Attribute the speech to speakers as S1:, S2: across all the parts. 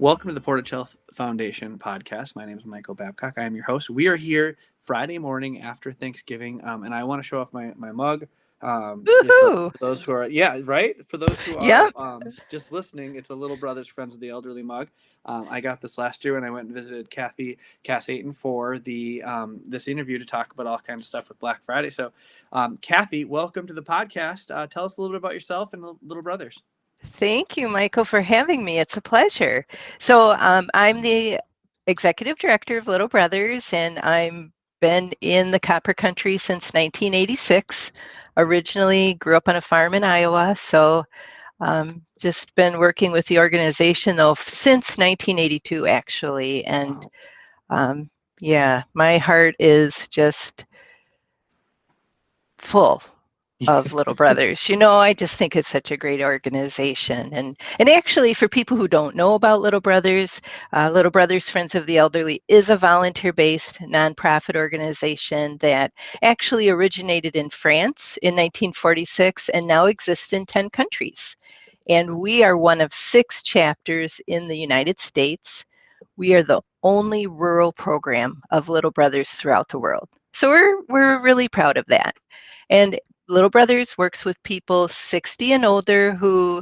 S1: Welcome to the Portage Health Foundation podcast. My name is Michael Babcock. I am your host. We are here Friday morning after Thanksgiving, and I want to show off my mug.
S2: Woohoo!
S1: For those who are, yeah, right. For those who are
S2: Yep.
S1: just listening, it's a Little Brothers Friends of the Elderly mug. I got this last year when I went and visited Cathy Kass-Aten for the this interview to talk about all kinds of stuff with Black Friday. So, Cathy, welcome to the podcast. Tell us a little bit about yourself and the Little Brothers.
S2: Thank you, Michael, for having me. It's a pleasure. So I'm the executive director of Little Brothers, and I've been in the copper country since 1986. Originally grew up on a farm in Iowa, so just been working with the organization though since 1982, actually. And
S1: Wow.
S2: um, yeah, my heart is just full of Little Brothers. I just think it's such a great organization. And actually, for people who don't know about Little Brothers Friends of the Elderly is a volunteer-based nonprofit organization that actually originated in France in 1946 and now exists in 10 countries. And we are one of 6 chapters in the United States. We are the only rural program of Little Brothers throughout the world. So we're really proud of that. And Little Brothers works with people 60 and older who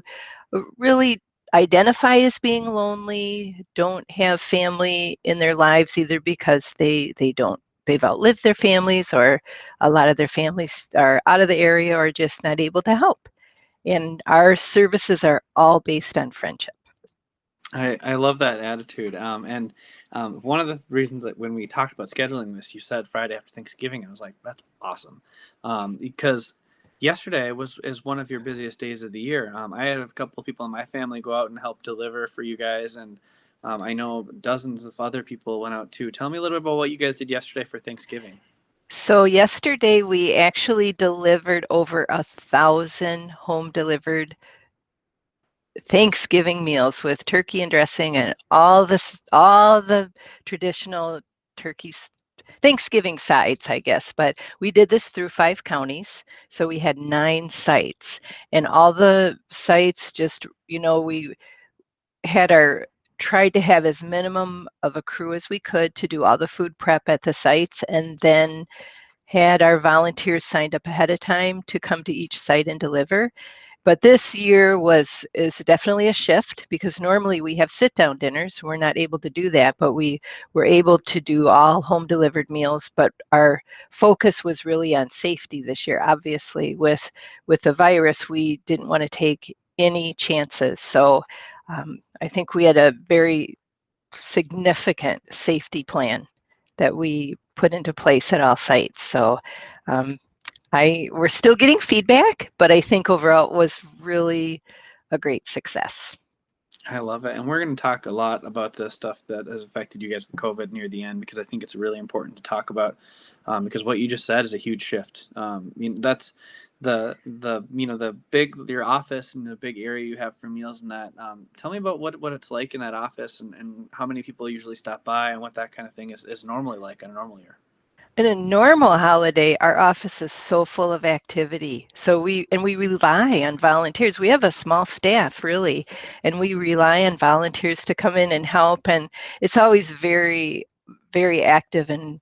S2: really identify as being lonely, don't have family in their lives either because they've outlived their families, or a lot of their families are out of the area or just not able to help. And our services are all based on friendship.
S1: I love that attitude. And one of the reasons that when we talked about scheduling this, you said Friday after Thanksgiving, I was like, that's awesome. Because yesterday is one of your busiest days of the year. I had a couple of people in my family go out and help deliver for you guys. And I know dozens of other people went out too. Tell me a little bit about what you guys did yesterday for Thanksgiving.
S2: So yesterday we actually delivered over 1,000 home delivered Thanksgiving meals with turkey and dressing and all the traditional turkey Thanksgiving sides, I guess. But we did this through 5 counties, so we had 9 sites, and
S1: Wow.
S2: all the sites just we had our tried to have as minimum of a crew as we could to do all the food prep at the sites, and then had our volunteers signed up ahead of time to come to each site and deliver. But this year is definitely a shift because normally we have sit down dinners. We're not able to do that, but we were able to do all home delivered meals. But our focus was really on safety this year. Obviously, with the virus, we didn't want to take any chances. So I think we had a very significant safety plan that we put into place at all sites. So um, we're still getting feedback, but I think overall it was really a great success.
S1: I love it. And we're going to talk a lot about the stuff that has affected you guys with COVID near the end, because I think it's really important to talk about, because what you just said is a huge shift. That's the big, your office and the big area you have for meals and that. Tell me about what it's like in that office, and how many people usually stop by, and what that kind of thing is normally like on a normal year.
S2: In a normal holiday, our office is so full of activity. So we rely on volunteers. We have a small staff really, and we rely on volunteers to come in and help. And it's always very, very active. And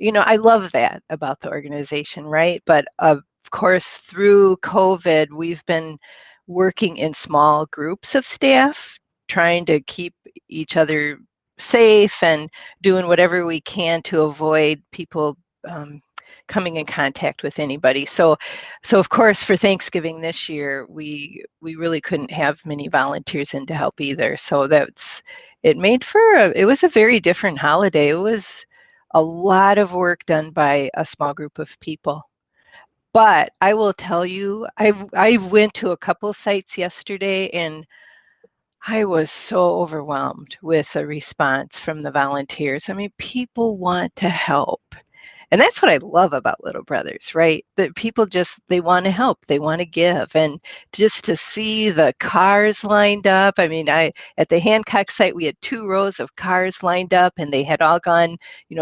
S2: I love that about the organization, right? But of course, through COVID, we've been working in small groups of staff, trying to keep each other safe and doing whatever we can to avoid people coming in contact with anybody. So of course, for Thanksgiving this year, we really couldn't have many volunteers in to help either. So it was a very different holiday. It was a lot of work done by a small group of people. But I will tell you, I went to a couple sites yesterday, and I was so overwhelmed with the response from the volunteers. I mean, people want to help. And that's what I love about Little Brothers, right? That people they want to help, they want to give. And just to see the cars lined up. I mean, at the Hancock site, we had 2 rows of cars lined up, and they had all gone,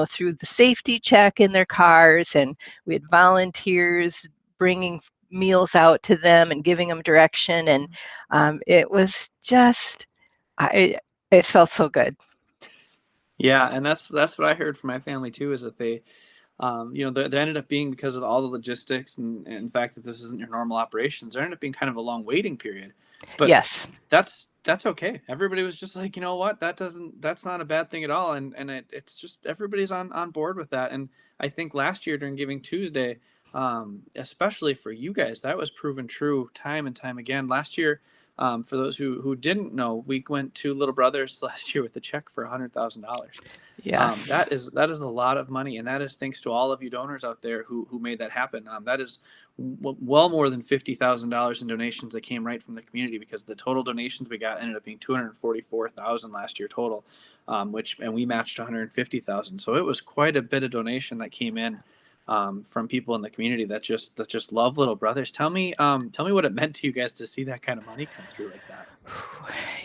S2: through the safety check in their cars. And we had volunteers bringing meals out to them and giving them direction. And it was just, It felt so good.
S1: Yeah, and that's what I heard from my family too, is that they, they ended up being, because of all the logistics and the fact that this isn't your normal operations, there ended up being kind of a long waiting period. But
S2: Yes.
S1: that's okay. Everybody was just like, you know what, that's not a bad thing at all, and it's just everybody's on board with that. And I think last year during Giving Tuesday, especially for you guys, that was proven true time and time again. Last year, for those who didn't know, we went to Little Brothers last year with a check for $100,000.
S2: Yes.
S1: That is a lot of money, and that is thanks to all of you donors out there who made that happen. That is well more than $50,000 in donations that came right from the community, because the total donations we got ended up being 244,000 last year total, and we matched 150,000. So it was quite a bit of donation that came in, from people in the community that just love Little Brothers. Tell me what it meant to you guys to see that kind of money come through like that.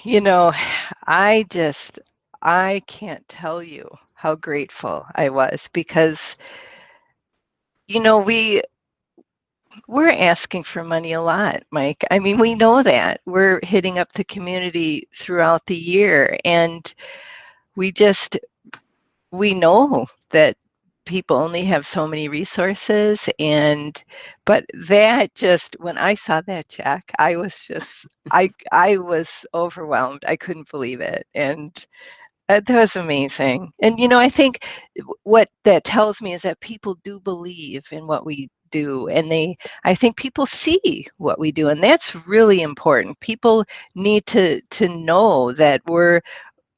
S2: You know, I just, I can't tell you how grateful I was because, we're asking for money a lot, Mike. I mean, we know that. We're hitting up the community throughout the year, and we just, we know that people only have so many resources, but that just, when I saw that check, I was just, I was overwhelmed. I couldn't believe it. And that was amazing. And, I think what that tells me is that people do believe in what we do, and I think people see what we do, and that's really important. People need to know that we're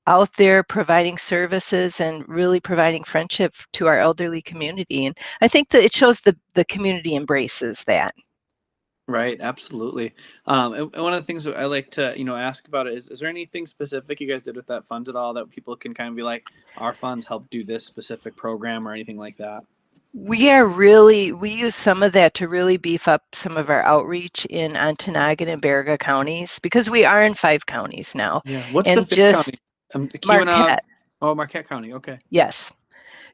S2: out there providing services and really providing friendship to our elderly community. And I think that it shows the community embraces that.
S1: Right, absolutely. And one of the things that I like to, ask about it is there anything specific you guys did with that funds at all that people can kind of be like, our funds help do this specific program or anything like that?
S2: We use some of that to really beef up some of our outreach in Ontonagon and Baraga counties, because we are in 5 counties now.
S1: Yeah. What's the
S2: And
S1: fifth county?
S2: just
S1: Keweenaw.
S2: Marquette,
S1: Oh, Marquette County. Okay.
S2: yes.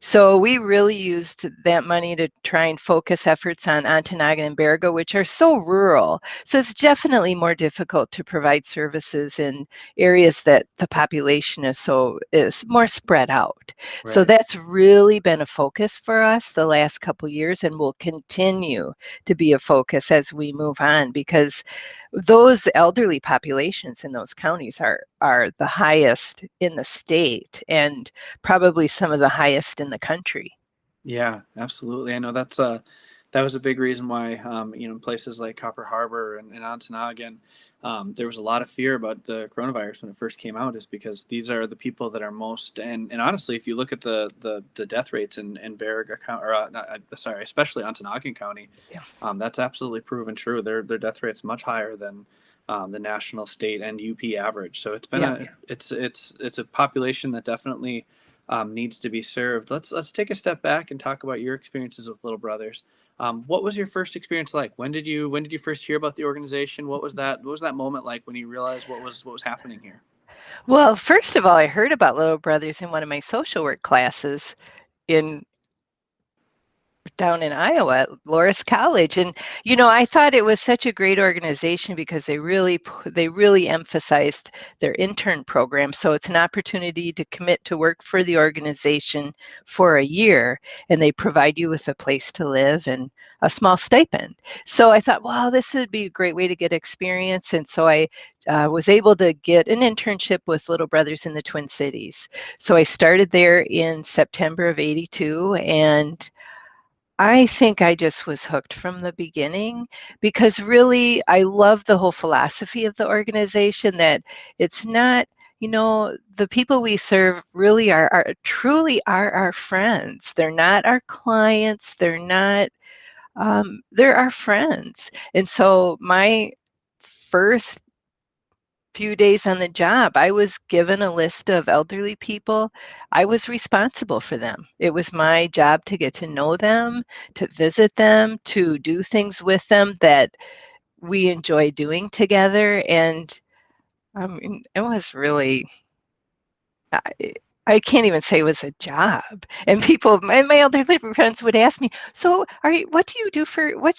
S2: So we really used that money to try and focus efforts on Ontonagon and Baraga, which are so rural. So it's definitely more difficult to provide services in areas that the population is more spread out. So
S1: Right.
S2: that's really been a focus for us the last couple years, and will continue to be a focus as we move on, because those elderly populations in those counties are the highest in the state, and probably some of the highest in the country.
S1: Yeah, absolutely. I know that was a big reason why, places like Copper Harbor and Ontonagon, there was a lot of fear about the coronavirus when it first came out, is because these are the people that are most, and honestly, if you look at the death rates in Baraga County, or sorry, especially Ontonagon County,
S2: Yeah.
S1: that's absolutely proven true. Their death rate's much higher than, the national, state, and UP average. So it's been
S2: Yeah.
S1: it's a population that definitely, needs to be served. Let's take a step back and talk about your experiences with Little Brothers. What was your first experience like? When did you first hear about the organization? What was that moment like when you realized what was happening here?
S2: Well, first of all, I heard about Little Brothers in one of my social work classes in down in Iowa at Loris College. And I thought it was such a great organization because they really emphasized their intern program. So it's an opportunity to commit to work for the organization for a year, and they provide you with a place to live and a small stipend. So I thought, wow, this would be a great way to get experience. And so I was able to get an internship with Little Brothers in the Twin Cities. So I started there in September of '82, and I think I just was hooked from the beginning, because really I love the whole philosophy of the organization, that it's not, the people we serve really truly are our friends. They're not our clients. They're our friends. And so my first few days on the job, I was given a list of elderly people. I was responsible for them. It was my job to get to know them, to visit them, to do things with them that we enjoy doing together. And I mean, it was really, I, I can't even say it was a job. And my elderly friends would ask me, "So, what's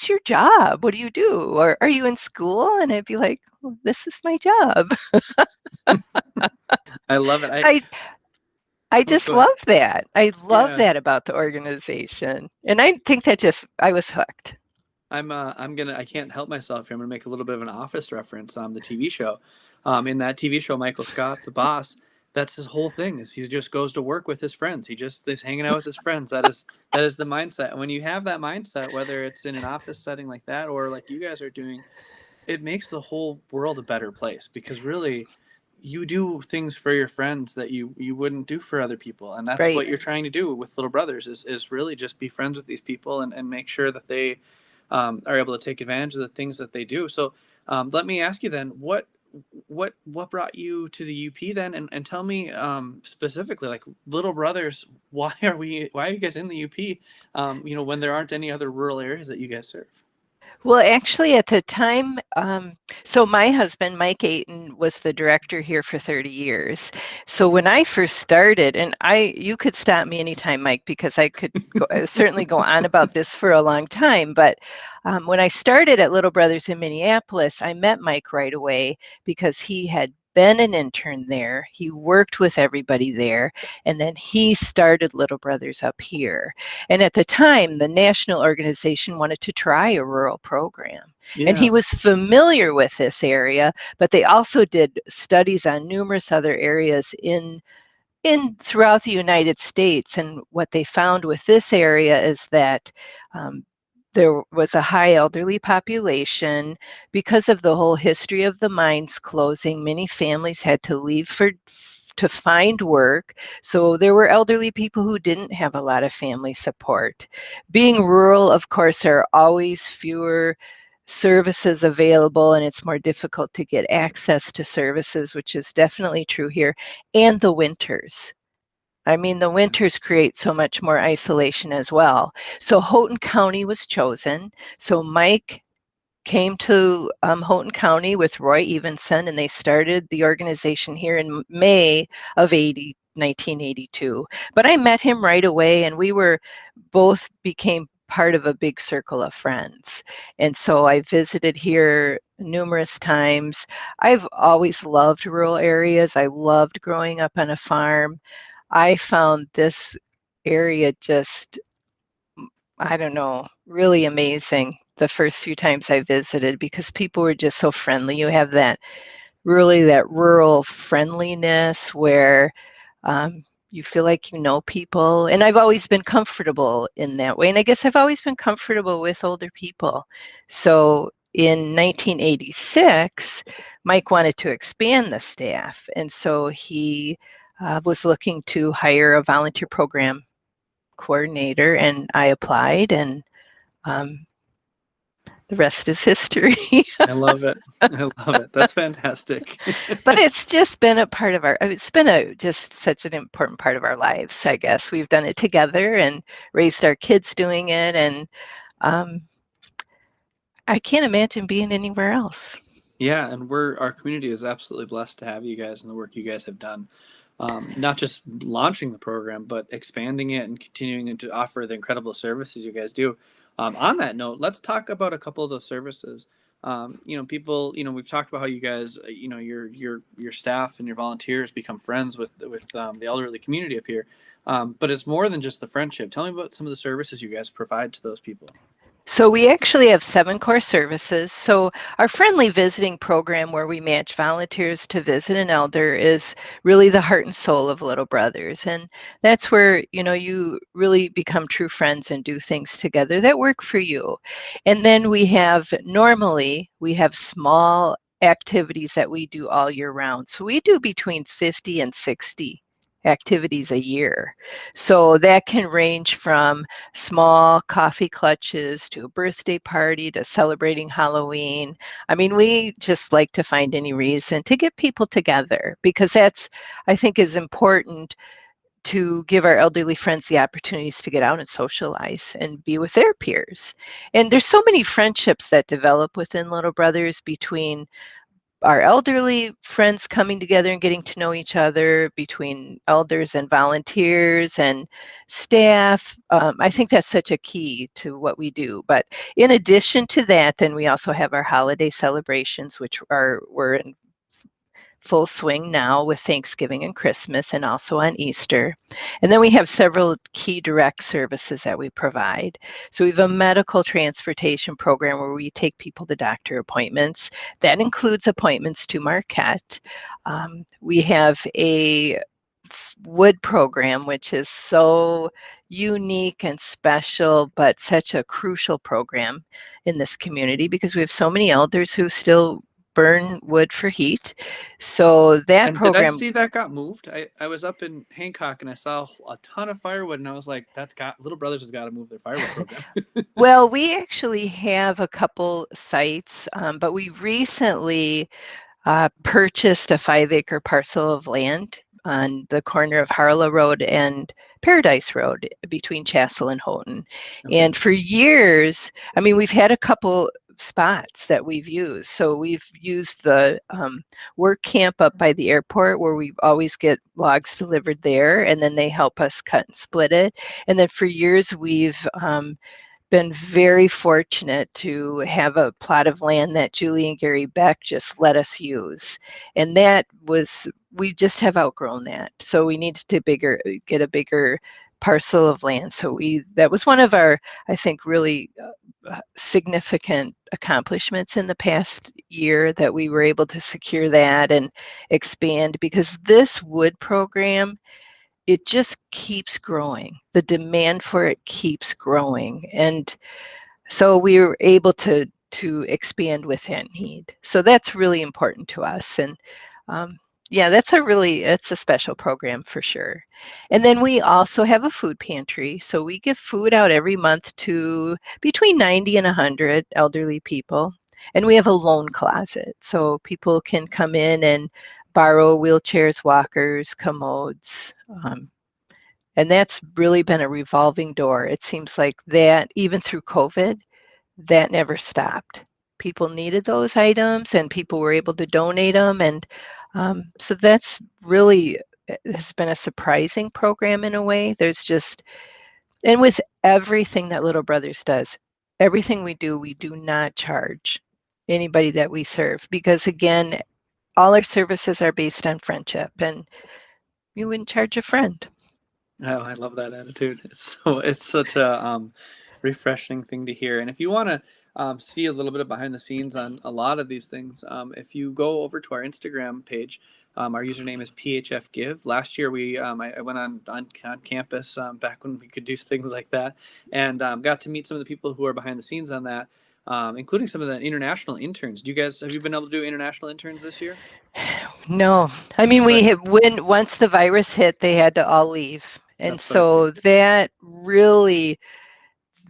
S2: your job? What do you do? Or are you in school?" And I'd be like, this is my job.
S1: I love it.
S2: I I
S1: Oh,
S2: just
S1: go ahead.
S2: love that. I love
S1: Yeah.
S2: that about the organization. And I think that I was hooked.
S1: I can't help myself here. I'm gonna make a little bit of an office reference on the TV show. In that TV show, Michael Scott, the boss, that's his whole thing is he just goes to work with his friends. He just is hanging out with his friends. That is the mindset. And when you have that mindset, whether it's in an office setting like that or like you guys are doing, it makes the whole world a better place because really you do things for your friends that you wouldn't do for other people, and that's
S2: Right.
S1: what you're trying to do with Little Brothers is really just be friends with these people and make sure that they are able to take advantage of the things that they do. So let me ask you then, what brought you to the UP then, and tell me specifically, like Little Brothers, why are you guys in the UP? When there aren't any other rural areas that you guys serve.
S2: Well, actually, at the time, so my husband, Mike Aten, was the director here for 30 years. So when I first started, and you could stop me anytime, Mike, because I could certainly go on about this for a long time. But when I started at Little Brothers in Minneapolis, I met Mike right away because he had been an intern there. He worked with everybody there, and then he started Little Brothers up here. And at the time, the national organization wanted to try a rural program. And he
S1: Yeah.
S2: was familiar with this area, but they also did studies on numerous other areas in throughout the United States. And what they found with this area is that there was a high elderly population. Because of the whole history of the mines closing, many families had to leave to find work. So there were elderly people who didn't have a lot of family support. Being rural, of course, there are always fewer services available, and it's more difficult to get access to services, which is definitely true here. And the winters. I mean, the winters create so much more isolation as well. So Houghton County was chosen. So Mike came to Houghton County with Roy Evenson, and they started the organization here in May of 1982. But I met him right away, and we both became part of a big circle of friends. And so I visited here numerous times. I've always loved rural areas. I loved growing up on a farm. I found this area just, I don't know, really amazing the first few times I visited because people were just so friendly. You have that rural friendliness where you feel like you know people. And I've always been comfortable in that way. And I guess I've always been comfortable with older people. So in 1986, Mike wanted to expand the staff. And so he was looking to hire a volunteer program coordinator, and I applied, and um, the rest is history.
S1: I love it. I love it. That's fantastic.
S2: But it's just been it's been just such an important part of our lives, I guess. We've done it together and raised our kids doing it, and um, I can't imagine being anywhere else.
S1: Yeah, and our community is absolutely blessed to have you guys and the work you guys have done. Not just launching the program, but expanding it and continuing to offer the incredible services you guys do. On that note, let's talk about a couple of those services. People, we've talked about how you guys, your staff and your volunteers become friends with the elderly community up here. But it's more than just the friendship. Tell me about some of the services you guys provide to those people.
S2: So we actually have 7 core services. So our friendly visiting program where we match volunteers to visit an elder is really the heart and soul of Little Brothers. And that's where, you really become true friends and do things together that work for you. And then we have small activities that we do all year round. So we do between 50 and 60 activities a year. So that can range from small coffee clutches to a birthday party to celebrating Halloween. I mean, we just like to find any reason to get people together because that's, I think, is important to give our elderly friends the opportunities to get out and socialize and be with their peers. And there's so many friendships that develop within Little Brothers between our elderly friends coming together and getting to know each other between elders and volunteers and staff. I think that's such a key to what we do. But in addition to that, then we also have our holiday celebrations, which we're in full swing now with Thanksgiving and Christmas, and also on Easter. And then we have several key direct services that we provide. So we have a medical transportation program where we take people to doctor appointments. That includes appointments to Marquette. We have a wood program, which is so unique and special, but such a crucial program in this community because we have so many elders who still burn wood for heat. So that
S1: And did I
S2: program,
S1: see that got moved? I was up in Hancock and I saw a ton of firewood, and I was like, Little Brothers has got to move their firewood program.
S2: well, we actually have a couple sites, but we recently purchased a 5-acre parcel of land on the corner of Harlow Road and Paradise Road between Chassell and Houghton.
S1: Okay.
S2: And for years, I mean, we've had a couple spots that we've used. So we've used the work camp up by the airport where we always get logs delivered there, and then they help us cut and split it. And then for years, we've been very fortunate to have a plot of land that Julie and Gary Beck just let us use. And we just have outgrown that. So we needed to get a bigger parcel of land. So that was one of our, I think, really significant accomplishments in the past year, that we were able to secure that and expand, because this wood program, it just keeps growing. The demand for it keeps growing. And so we were able to expand within need. So that's really important to us. And yeah, it's a special program for sure. And then we also have a food pantry. So we give food out every month to between 90 and 100 elderly people. And we have a loan closet. So people can come in and borrow wheelchairs, walkers, commodes. And that's really been a revolving door. It seems like that, even through COVID, that never stopped. People needed those items and people were able to donate them. And so that's really has been a surprising program in a way. And with everything that Little Brothers does, everything we do not charge anybody that we serve, because again, all our services are based on friendship, and you wouldn't charge a friend.
S1: Oh, I love that attitude. It's such a refreshing thing to hear. And if you want to see a little bit of behind the scenes on a lot of these things, if you go over to our Instagram page, our username is PHF Give. Last year I went on campus back when we could do things like that, and got to meet some of the people who are behind the scenes on that, including some of the international interns. Have you been able to do international interns this year?
S2: No, I mean,
S1: That's what
S2: once the virus hit, they had to all leave. And
S1: that's what I
S2: so
S1: figured.
S2: that really,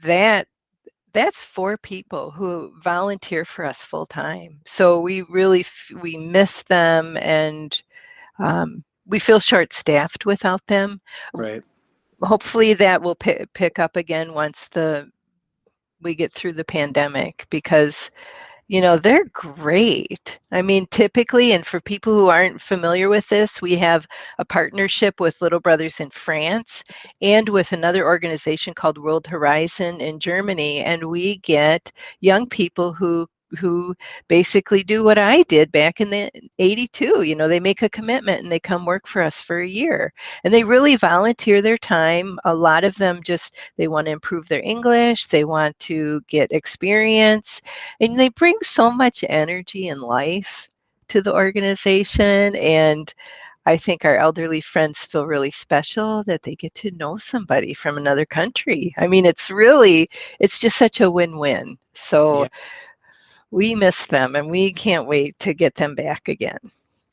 S2: that's 4 people who volunteer for us full time. So we really, we miss them, and we feel short staffed without them.
S1: Right.
S2: Hopefully that will pick up again once we get through the pandemic, because they're great. I mean, typically, and for people who aren't familiar with this, we have a partnership with Little Brothers in France and with another organization called World Horizon in Germany. And we get young people who basically do what I did back in the 82. They make a commitment and they come work for us for a year. And they really volunteer their time. A lot of them they want to improve their English, they want to get experience, and they bring so much energy and life to the organization. And I think our elderly friends feel really special that they get to know somebody from another country. I mean, it's just such a win-win. So
S1: Yeah.
S2: we miss them and we can't wait to get them back again.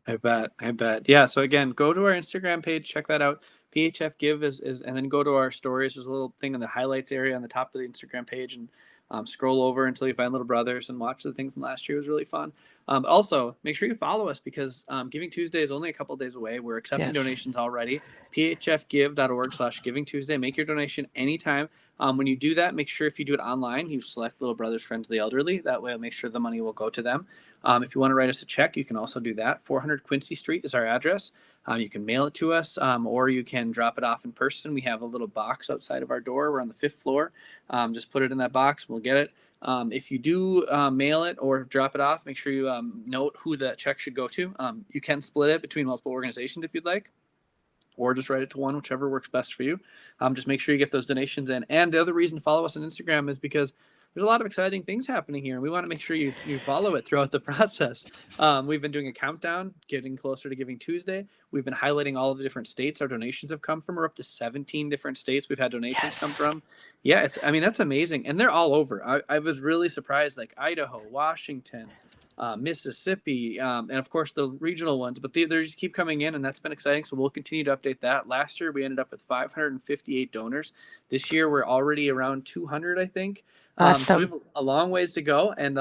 S1: I bet. I bet. Yeah. So again, go to our Instagram page, check that out. PHF Give is and then go to our stories. There's a little thing in the highlights area on the top of the Instagram page, and scroll over until you find Little Brothers and watch the thing from last year. It was really fun. Also, make sure you follow us, because Giving Tuesday is only a couple days away. We're accepting
S2: Yes.
S1: donations already. phfgive.org/Giving Tuesday. Make your donation anytime. When you do that, make sure if you do it online, you select Little Brothers Friends of the Elderly. That way, I'll make sure the money will go to them. If you want to write us a check, you can also do that. 400 Quincy Street is our address. You can mail it to us, or you can drop it off in person. We have a little box outside of our door. We're on the 5th floor. Just put it in that box. We'll get it. If you do mail it or drop it off, make sure you note who that check should go to. You can split it between multiple organizations if you'd like, or just write it to one, whichever works best for you. Just make sure you get those donations in. And the other reason to follow us on Instagram is because there's a lot of exciting things happening here, and we want to make sure you follow it throughout the process. We've been doing a countdown, getting closer to Giving Tuesday. We've been highlighting all of the different states our donations have come from. We're up to 17 different states we've had donations come from. Yeah, that's amazing, and they're all over. I was really surprised, like Idaho, Washington, Mississippi, and of course the regional ones, but they just keep coming in, and that's been exciting. So we'll continue to update that. Last year we ended up with 558 donors. This year we're already around 200, I think.
S2: Awesome.
S1: So we have a long ways to go, and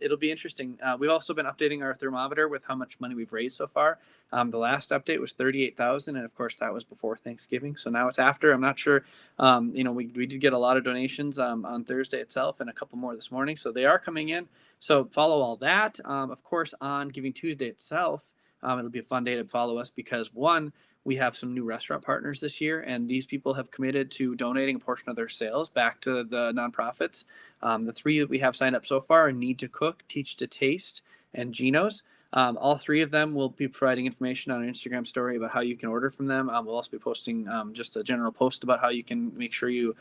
S1: it'll be interesting. We've also been updating our thermometer with how much money we've raised so far. The last update was 38,000, and of course that was before Thanksgiving. So now it's after. I'm not sure. We did get a lot of donations on Thursday itself, and a couple more this morning. So they are coming in. So follow all that. Of course, on Giving Tuesday itself, it'll be a fun day to follow us because, one, we have some new restaurant partners this year, and these people have committed to donating a portion of their sales back to the nonprofits. The 3 that we have signed up so far are Need to Cook, Teach to Taste, and Geno's. All 3 of them will be providing information on our Instagram story about how you can order from them. We'll also be posting just a general post about how you can make sure you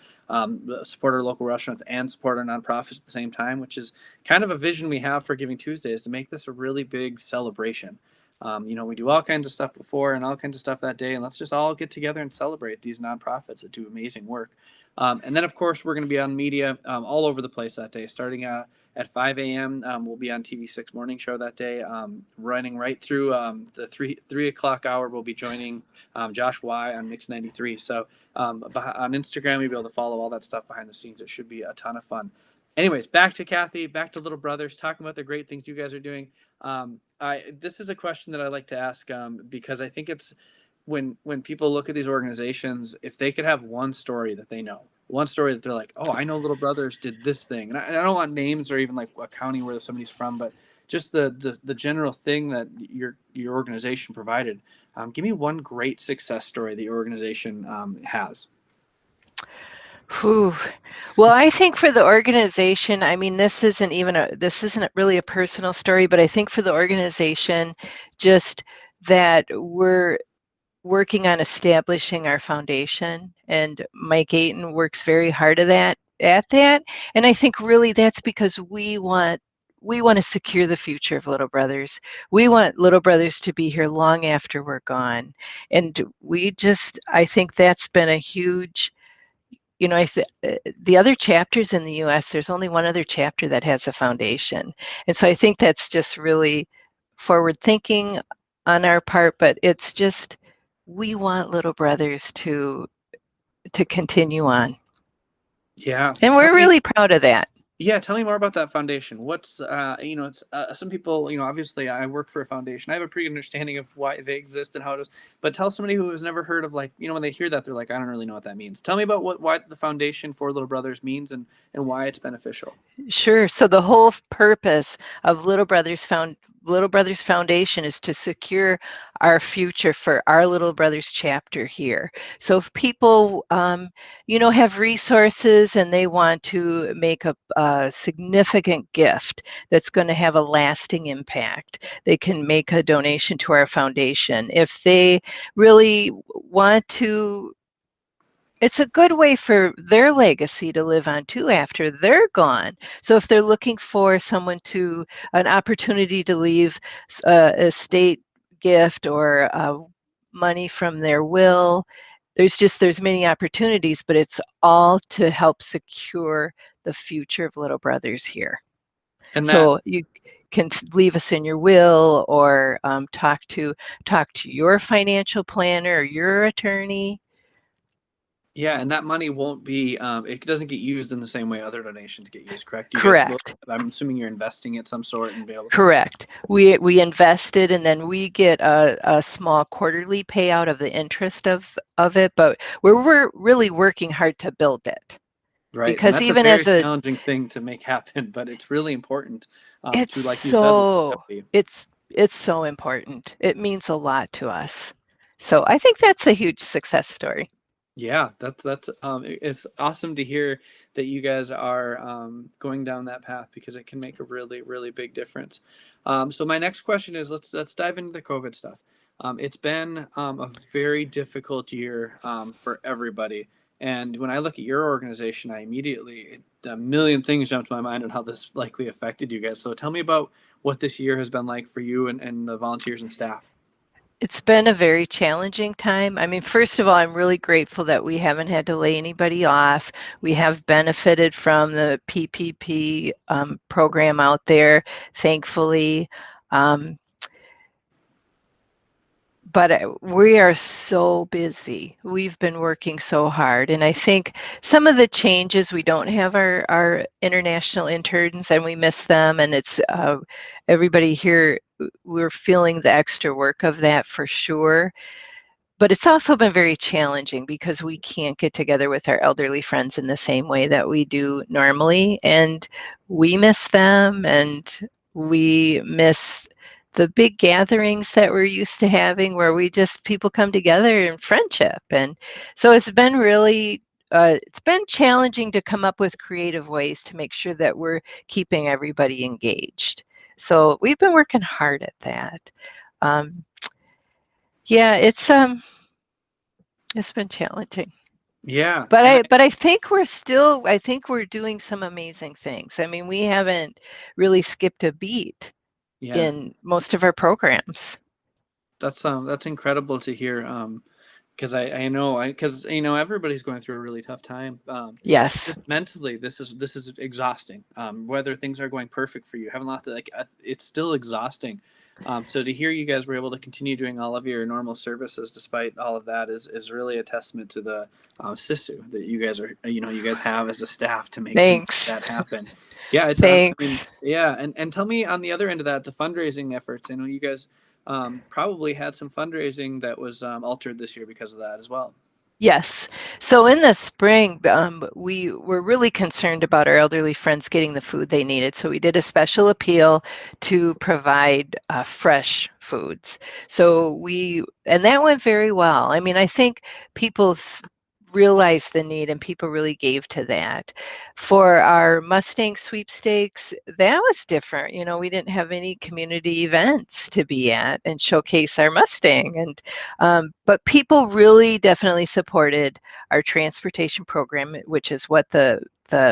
S1: support our local restaurants and support our nonprofits at the same time, which is kind of a vision we have for Giving Tuesday, is to make this a really big celebration. We do all kinds of stuff before and all kinds of stuff that day, and let's just all get together and celebrate these nonprofits that do amazing work. And then, of course, we're going to be on media all over the place that day, starting at 5 a.m. We'll be on TV6 morning show that day, running right through the 3 o'clock hour. We'll be joining Josh Y on Mix 93. So on Instagram, you'll be able to follow all that stuff behind the scenes. It should be a ton of fun. Anyways, back to Cathy, back to Little Brothers, talking about the great things you guys are doing. This is a question that I like to ask because I think it's when people look at these organizations, if they could have one story that they know, one story that they're like, oh, I know Little Brothers did this thing. And I don't want names or even like a county where somebody's from, but just the general thing that your organization provided. Give me one great success story that your organization has.
S2: Whew. Well, I think for the organization, this isn't really a personal story, but I think for the organization, just that we're working on establishing our foundation, and Mike Aten works very hard at that. And I think really that's because we want to secure the future of Little Brothers. We want Little Brothers to be here long after we're gone. And I think that's been a huge, the other chapters in the U.S., there's only one other chapter that has a foundation. And so I think that's just really forward thinking on our part, but it's just, we want Little Brothers to continue on.
S1: Yeah.
S2: And we're really proud of that.
S1: Yeah, tell me more about that foundation. What's, it's some people, obviously I work for a foundation. I have a pretty good understanding of why they exist and how it is. But tell somebody who has never heard of, when they hear that, they're like, I don't really know what that means. Tell me about why the foundation for Little Brothers means and why it's beneficial.
S2: Sure. So the whole purpose of Little Brothers Foundation is to secure our future for our Little Brothers chapter here. So if people, have resources and they want to make a significant gift that's going to have a lasting impact, they can make a donation to our foundation. If they really want to, it's a good way for their legacy to live on too after they're gone. So if they're looking for an opportunity to leave a estate gift or money from their will, there's many opportunities, but it's all to help secure the future of Little Brothers here. And so you can leave us in your will, or talk to your financial planner or your attorney.
S1: Yeah, and that money won't be, it doesn't get used in the same way other donations get used, correct?
S2: Correct.
S1: I'm assuming you're investing it some sort and be able to.
S2: Correct. We invested, and then we get a small quarterly payout of the interest of it, but we're really working hard to build it.
S1: Right. And
S2: because
S1: that's a
S2: even
S1: very
S2: as a
S1: challenging thing to make happen, but it's really important
S2: it's
S1: to, like you said,
S2: so it's so important. It means a lot to us. So I think that's a huge success story.
S1: yeah, that's it's awesome to hear that you guys are going down that path because it can make a really really big difference. So my next question is let's dive into the COVID stuff. It's been a very difficult year for everybody, and when I look at your organization, I immediately a million things jump to my mind on how this likely affected you guys. So tell me about what this year has been like for you and the volunteers and staff.
S2: It's been a very challenging time. I mean, first of all, I'm really grateful that we haven't had to lay anybody off. We have benefited from the PPP program out there, thankfully. Um, but we are so busy. We've been working so hard. And I think some of the changes, we don't have our international interns and we miss them. And it's everybody here, we're feeling the extra work of that for sure. But it's also been very challenging because we can't get together with our elderly friends in the same way that we do normally. And we miss them and we miss the big gatherings that we're used to having where we just people come together in friendship. And so it's been challenging to come up with creative ways to make sure that we're keeping everybody engaged. So we've been working hard at that. Um, yeah, it's been challenging.
S1: Yeah,
S2: But
S1: and
S2: I think I think we're doing some amazing things. I mean, we haven't really skipped a beat
S1: yeah.
S2: in most of our programs.
S1: That's incredible to hear. Because I know because everybody's going through a really tough time.
S2: Yes.
S1: Just mentally, this is exhausting. Whether things are going perfect for you, haven't lost it. Like it's still exhausting. So to hear you guys were able to continue doing all of your normal services despite all of that is really a testament to the sisu that you guys are you guys have as a staff to make
S2: Thanks.
S1: that happen. Yeah, it's I mean
S2: Thanks.
S1: yeah, and tell me on the other end of that the fundraising efforts. I know you guys probably had some fundraising that was altered this year because of that as well.
S2: Yes. So in the spring, we were really concerned about our elderly friends getting the food they needed. So we did a special appeal to provide fresh foods. And that went very well. I mean, I think people realized the need and people really gave to that. For our Mustang sweepstakes, that was different. You know, we didn't have any community events to be at and showcase our Mustang. But people really definitely supported our transportation program, which is what the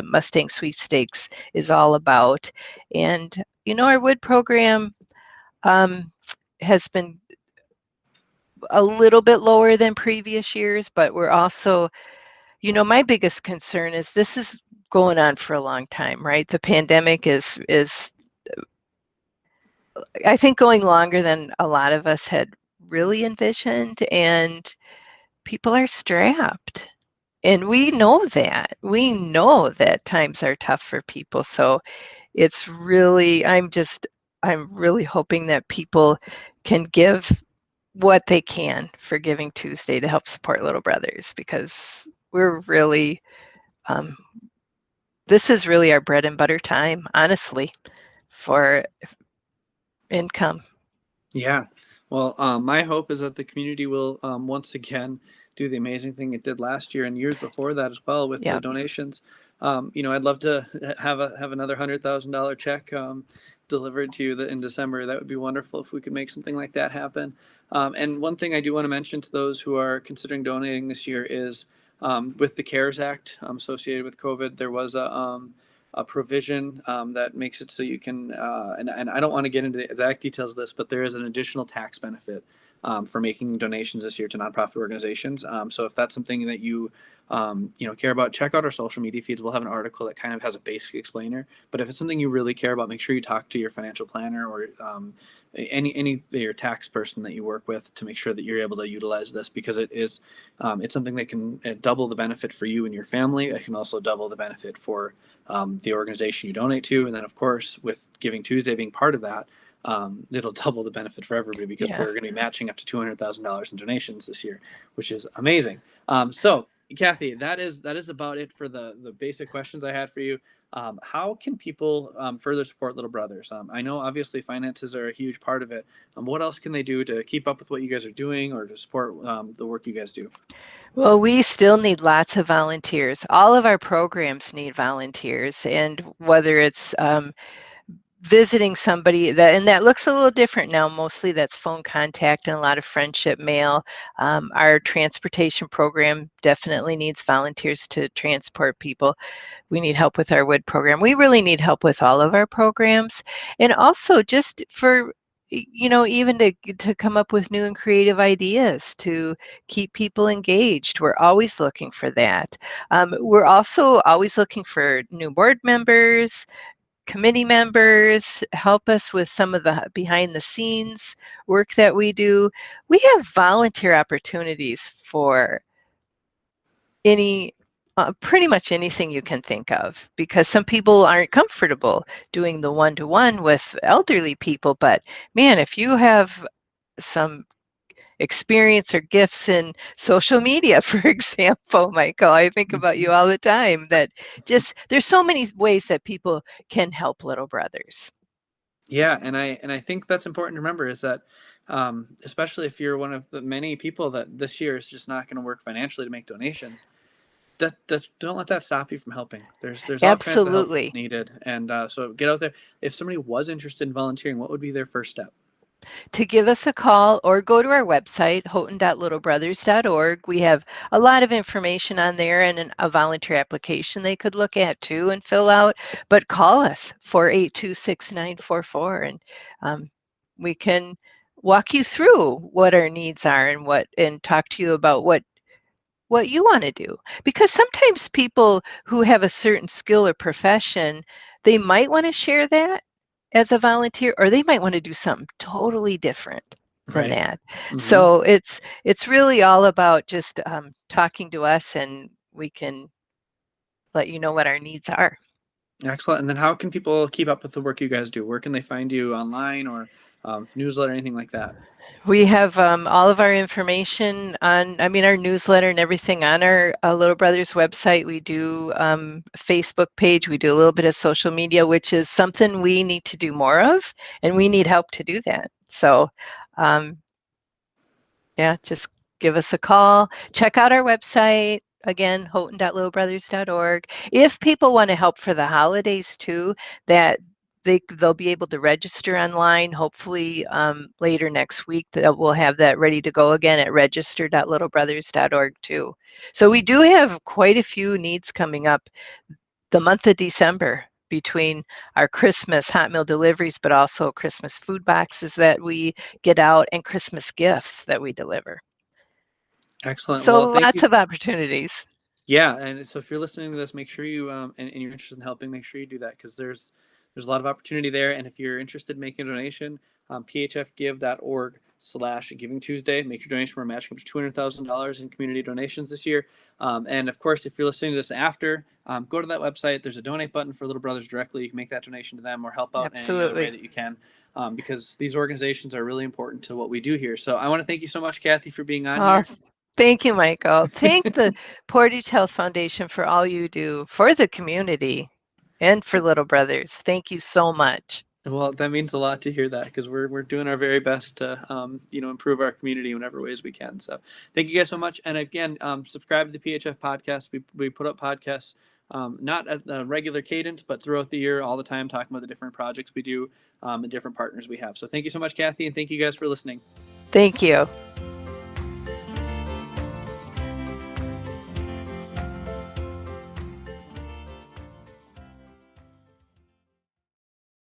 S2: Mustang sweepstakes is all about. And, you know, our wood program has been a little bit lower than previous years, but we're also, you know, my biggest concern is this is going on for a long time, right? The pandemic is I think going longer than a lot of us had really envisioned, and people are strapped. And we know that. We know that times are tough for people. So it's really, I'm really hoping that people can give what they can for Giving Tuesday to help support Little Brothers because we're really, um, this is really our bread and butter time, honestly, for income.
S1: Yeah. Well, my hope is that the community will once again do the amazing thing it did last year and years before that as well with the
S2: Yeah.
S1: donations. I'd love to have another $100,000 check delivered to you in December. That would be wonderful if we could make something like that happen. And one thing I do want to mention to those who are considering donating this year is with the CARES Act associated with COVID, there was a provision that makes it so you can, and I don't want to get into the exact details of this, but there is an additional tax benefit for making donations this year to nonprofit organizations. So if that's something that you care about, check out our social media feeds. We'll have an article that kind of has a basic explainer. But if it's something you really care about, make sure you talk to your financial planner or any your tax person that you work with to make sure that you're able to utilize this because it's something that can double the benefit for you and your family. It can also double the benefit for the organization you donate to, and then of course with Giving Tuesday being part of that, it'll double the benefit for everybody because
S2: Yeah.
S1: we're going to be matching up to $200,000 in donations this year, which is amazing. So Cathy, that is about it for the basic questions I had for you. How can people further support Little Brothers? I know obviously finances are a huge part of it. What else can they do to keep up with what you guys are doing or to support the work you guys do?
S2: Well, we still need lots of volunteers. All of our programs need volunteers, and whether it's visiting somebody and that looks a little different now. Mostly that's phone contact and a lot of friendship mail. Our transportation program definitely needs volunteers to transport people. We need help with our wood program. We really need help with all of our programs, and also just for even to come up with new and creative ideas to keep people engaged. We're always looking for that. We're also always looking for new board members, committee members, help us with some of the behind the scenes work that we do. We have volunteer opportunities for pretty much anything you can think of, because some people aren't comfortable doing the one-to-one with elderly people. But man, if you have some experience or gifts in social media, for example, Michael, I think about you all the time, that just there's so many ways that people can help Little Brothers.
S1: Yeah, and I think that's important to remember is that especially if you're one of the many people that this year is just not going to work financially to make donations, that don't let that stop you from helping. There's all kinds of help
S2: Absolutely.
S1: needed, and so get out there. If somebody was interested in volunteering, what would be their first step?
S2: To give us a call or go to our website, houghton.littlebrothers.org. We have a lot of information on there and a volunteer application they could look at too and fill out. But call us 482-6944, and we can walk you through what our needs are and talk to you about what you want to do. Because sometimes people who have a certain skill or profession, they might want to share that as a volunteer, or they might want to do something totally different than
S1: Right.
S2: that.
S1: Hmm.
S2: So it's really all about just talking to us, and we can let you know what our needs are.
S1: Excellent. And then how can people keep up with the work you guys do? Where can they find you online or newsletter, anything like that?
S2: We have all of our information our newsletter and everything on our Little Brothers website. We do Facebook page. We do a little bit of social media, which is something we need to do more of, and we need help to do that. So, yeah, just give us a call. Check out our website. Again, houghton.littlebrothers.org. If people want to help for the holidays too, that they'll be able to register online. Hopefully later next week that we'll have that ready to go again at register.littlebrothers.org too. So we do have quite a few needs coming up the month of December, between our Christmas hot meal deliveries, but also Christmas food boxes that we get out and Christmas gifts that we deliver.
S1: Excellent. Well,
S2: So
S1: thank
S2: lots
S1: you.
S2: of opportunities.
S1: Yeah, and so if you're listening to this, make sure you and you're interested in helping, make sure you do that because there's a lot of opportunity there. And if you're interested in making a donation, phfgive.org/Giving Tuesday. Make your donation. We're matching up to $200,000 in community donations this year. And of course, if you're listening to this after, go to that website. There's a donate button for Little Brothers directly. You can make that donation to them or help out in any other way
S2: Absolutely.
S1: that you can. Because these organizations are really important to what we do here. So I want to thank you so much, Cathy, for being on
S2: Oh,
S1: here.
S2: thank you, Michael. Thank the Portage Health Foundation for all you do for the community and for Little Brothers. Thank you so much.
S1: Well, that means a lot to hear that because we're doing our very best to improve our community in whatever ways we can. So thank you guys so much. And again, subscribe to the PHF podcast. We put up podcasts not at a regular cadence, but throughout the year, all the time, talking about the different projects we do and different partners we have. So thank you so much, Cathy, and thank you guys for listening.
S2: Thank you.